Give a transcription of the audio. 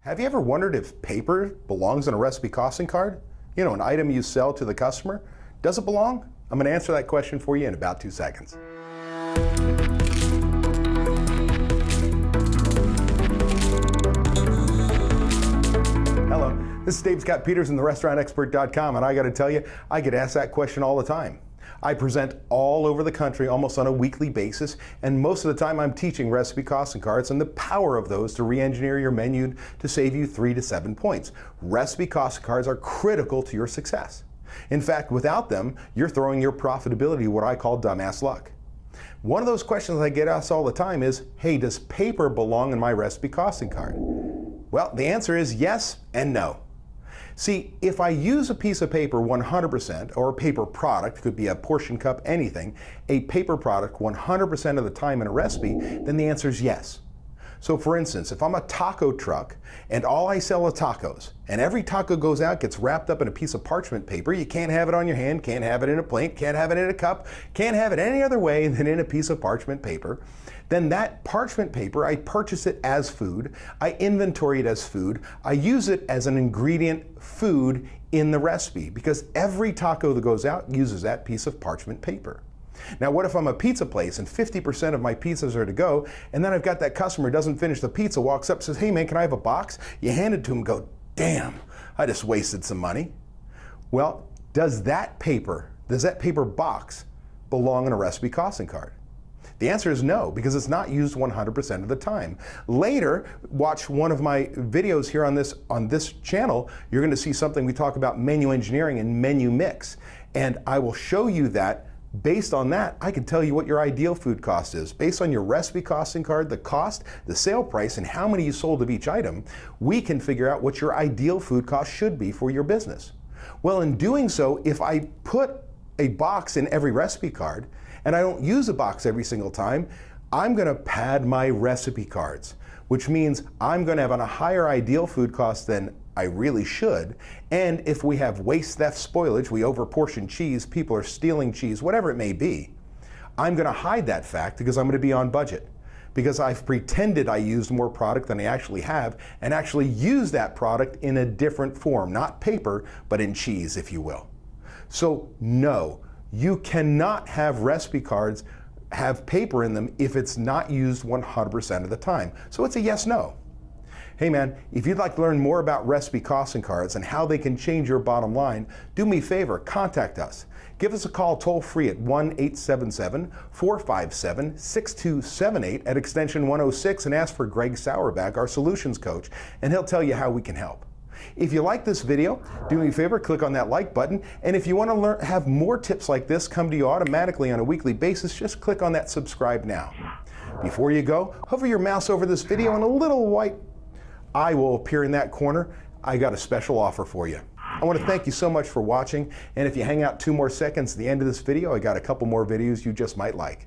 Have you ever wondered if paper belongs on a recipe costing card? You know, an item you sell to the customer. Does it belong? I'm going to answer that question for you in about 2 seconds. Hello, this is Dave Scott Peters from therestaurantexpert.com, and I got to tell you, I get asked that question all the time. I present all over the country almost on a weekly basis, and most of the time I'm teaching recipe costing cards and the power of those to re-engineer your menu to save you 3 to 7 points. Recipe costing cards are critical to your success. In fact, without them, you're throwing your profitability what I call dumbass luck. One of those questions I get asked all the time is, hey, does paper belong in my recipe costing card? Well, the answer is yes and no. See, if I use a piece of paper 100%, or a paper product, could be a portion cup, anything, a paper product 100% of the time in a recipe, then the answer is yes. So for instance, if I'm a taco truck and all I sell are tacos, and every taco goes out, gets wrapped up in a piece of parchment paper, you can't have it on your hand, can't have it in a plate, can't have it in a cup, can't have it any other way than in a piece of parchment paper, then that parchment paper, I purchase it as food, I inventory it as food, I use it as an ingredient food in the recipe, because every taco that goes out uses that piece of parchment paper. Now, what if I'm a pizza place and 50% of my pizzas are to go, and then I've got that customer who doesn't finish the pizza, walks up, says, hey man, can I have a box? You hand it to him and go, damn, I just wasted some money. Well, does that paper box belong in a recipe costing card? The answer is no, because it's not used 100% of the time. Later, watch one of my videos here on this channel. You're going to see something we talk about menu engineering and menu mix. And I will show you that. Based on that, I can tell you what your ideal food cost is. Based on your recipe costing card, the cost, the sale price, and how many you sold of each item, we can figure out what your ideal food cost should be for your business. Well, in doing so, if I put a box in every recipe card, and I don't use a box every single time, I'm going to pad my recipe cards, which means I'm going to have a higher ideal food cost than I really should. And if we have waste, theft, spoilage, we overportion cheese, people are stealing cheese, whatever it may be, I'm going to hide that fact because I'm going to be on budget. Because I've pretended I used more product than I actually have, and actually use that product in a different form, not paper, but in cheese, if you will. So no, you cannot have recipe cards have paper in them if it's not used 100% of the time. So it's a yes, no. Hey man, if you'd like to learn more about recipe costing cards and how they can change your bottom line, do me a favor, contact us. Give us a call toll free at 1-877-457-6278 at extension 106 and ask for Greg Sauerback, our solutions coach, and he'll tell you how we can help. If you like this video, do me a favor, click on that like button, and if you want to have more tips like this come to you automatically on a weekly basis, just click on that subscribe now. Before you go, hover your mouse over this video and a little white eye will appear in that corner. I got a special offer for you. I want to thank you so much for watching, and if you hang out 2 more seconds at the end of this video, I got a couple more videos you just might like.